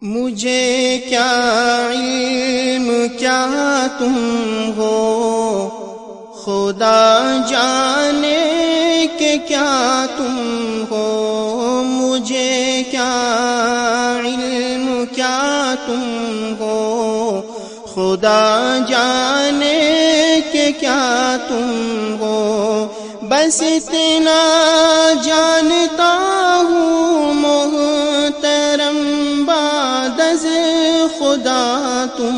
مجھے کیا علم کیا تم ہو، خدا جانے کہ کیا تم ہو۔ مجھے کیا علم کیا تم ہو، خدا جانے کہ کیا تم ہو۔ بس اتنا جانتا ہوں محترم بعد از خدا تم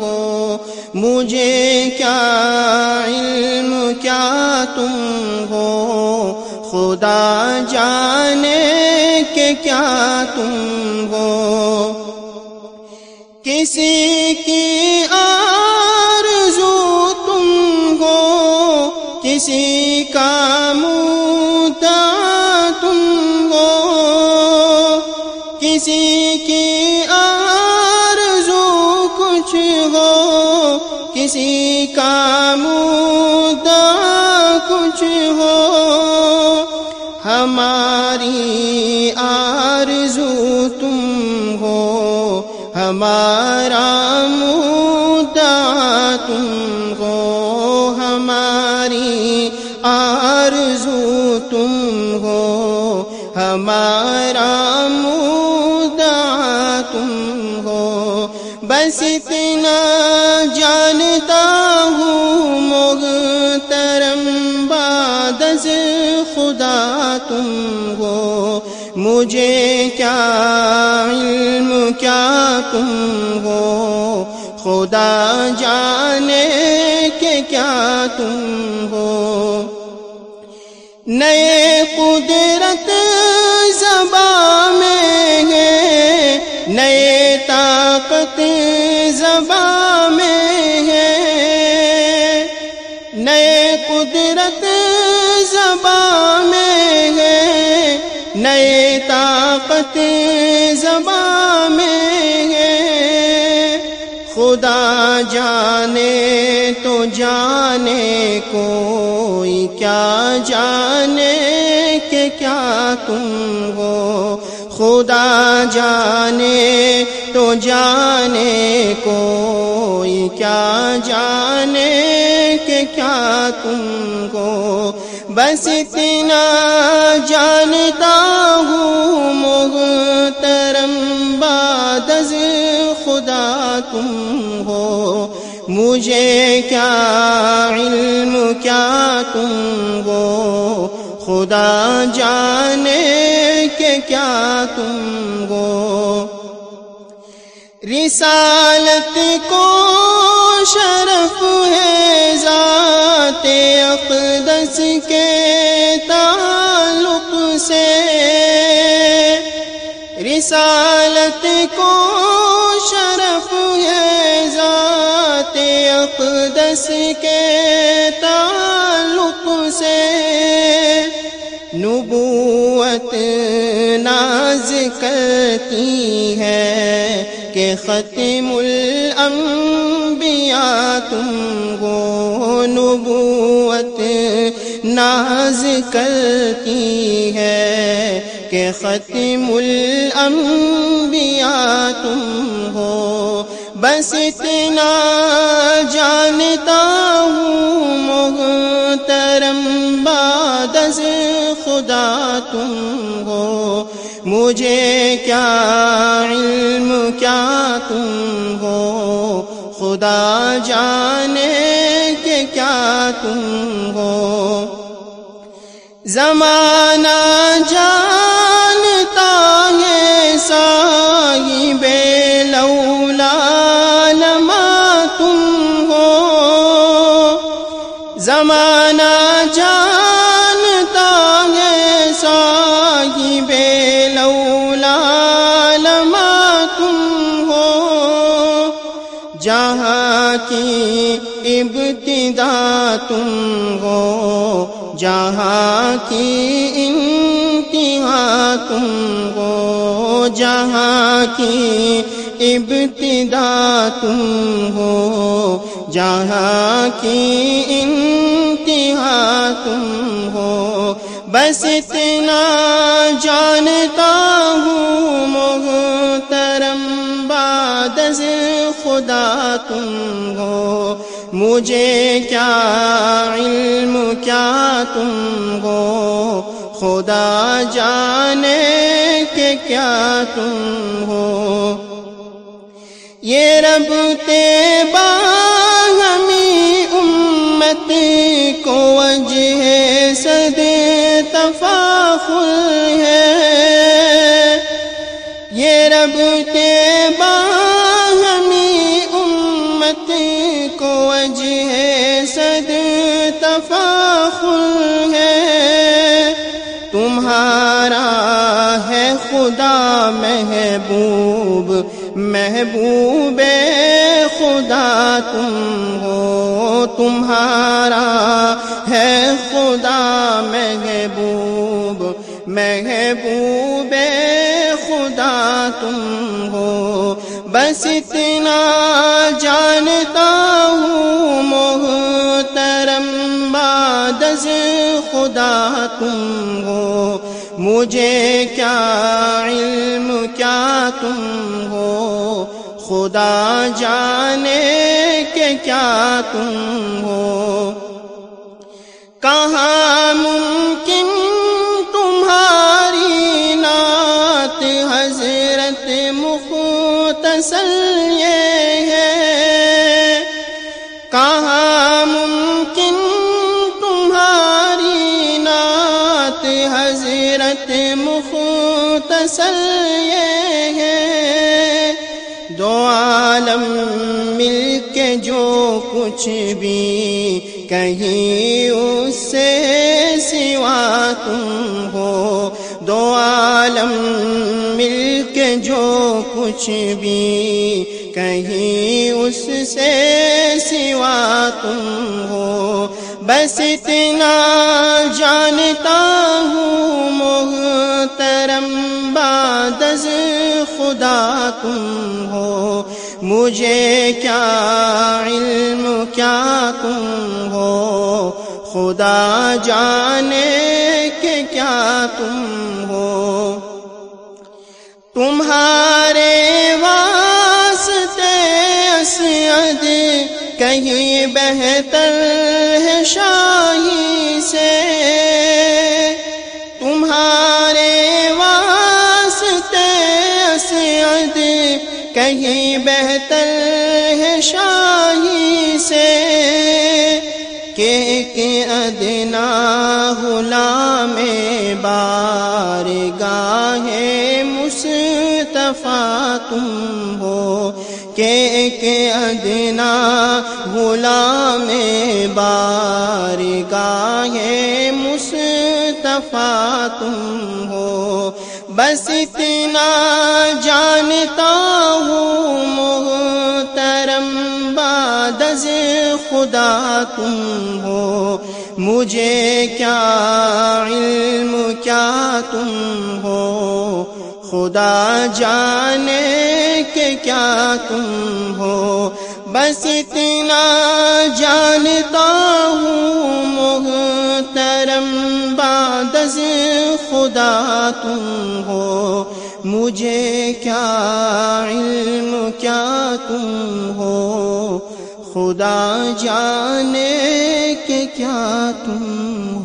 ہو۔ مجھے کیا علم کیا تم ہو، خدا جانے کہ کیا تم ہو۔ کسی کی آرزو تم ہو، کسی کا مدعا تم ہو۔ کسی کی آرزو کچھ ہو، کسی کا مدعا کچھ ہو۔ ہماری آرزو تم ہو، ہمارا مدعا تم ہو۔ ہماری آرزو تم ہو، ہمارا مدعا تم ہو۔ بس اتنا جانتا ہوں محترم بعد از خدا تم ہو۔ مجھے کیا علم کیا تم ہو، خدا جانے کہ کیا تم ہو۔ نئے قدرت زباں میں ہے، نئے طاقت زباں میں ہے۔ نئے قدرت زباں میں ہے، نئے طاقت زباں میں ہے۔ خدا جانے تو جانے کوئی کیا جانے کہ کیا تم ہو۔ خدا جانے تو جانے کوئی کیا جانے کہ کیا تم ہو۔ بس اتنا جانتا ہوں محترم بعد از خدا تم ہو۔ مجھے کیا علم کیا تم ہو، خدا جانے کہ کیا تم ہو۔ رسالت کو شرف ہے ذات اقدس کے تعلق سے۔ رسالت کو شرف ہے ذات اقدس کے تعلق سے۔ نبوت ناز کرتی ہے کہ ختم الانبیاء تم ہو۔ نبوت ناز کرتی ہے کہ ختم الانبیاء تم ہو۔ بس اتنا جانتا ہوں محترم بعد از خدا تم ہو۔ مجھے کیا علم کیا تم ہو، خدا جانے کہ کیا تم ہو۔ زمانہ جانتا ہے صاحب لولا لما تم ہو۔ زمانہ جانتا ہے صاحب لولا لما تم ہو۔ جہاں کی ابتدا تم ہو، جہاں کی انتہا تم ہو۔ جہاں کی ابتدا تم ہو، جہاں کی انتہا تم ہو۔ بس اتنا جانتا ہوں محترم بعد از خدا تم ہو، مجھے کیا علم کیا تم ہو، خدا جانے کہ کیا تم ہو۔ یہ رب تیبا ہمیں امت کو وجہ صد تفاخر ہے، یہ رب تیبا ہمیں امت کو وجہ صد تفاخر ہے، تمہارا ہے خدا محبوب، محبوب خدا تم ہو، تمہارا ہے خدا محبوب، محبوب خدا تم ہو۔ بس اتنا جانتا ہوں محترم بعد از خدا تم ہو، مجھے کیا علم کیا تم ہو، خدا جانے کہ کیا تم ہو۔ کہاں ممکن تمہاری نعت حضرت مختصر یہ ہے، کہاں ممکن تمہاری نعت حضرت مختصر یہ ہے، دو عالم مل کے جو کچھ بھی کہیں اس سے سوا تم ہو، دو عالم مل کے جو کچھ بھی کہیں اس سے سوا تم ہو۔ بس اتنا جانتا ہوں محترم بعد از خدا تم ہو، مجھے کیا علم کیا تم ہو، خدا جانے کہ کیا تم ہو۔ تمہارے واسطے اسعد کہیں بہتر ہے شاہی سے، تمہارے واسطے اسعد کہیں بہتر ہے شاہی سے، کہ ادنا غلام بارگاہ مصطفیٰ تم ہو، کہ ادنا غلام بارگاہ مصطفیٰ تم ہو۔ بس اتنا جانتا ہوں محترم بعد از خدا تم ہو، مجھے کیا علم کیا تم ہو، خدا جانے کہ کیا تم ہو۔ بس اتنا جانتا ہوں محترم بعد از خدا تم ہو، مجھے کیا علم کیا تم ہو، خدا جانے کہ کیا تم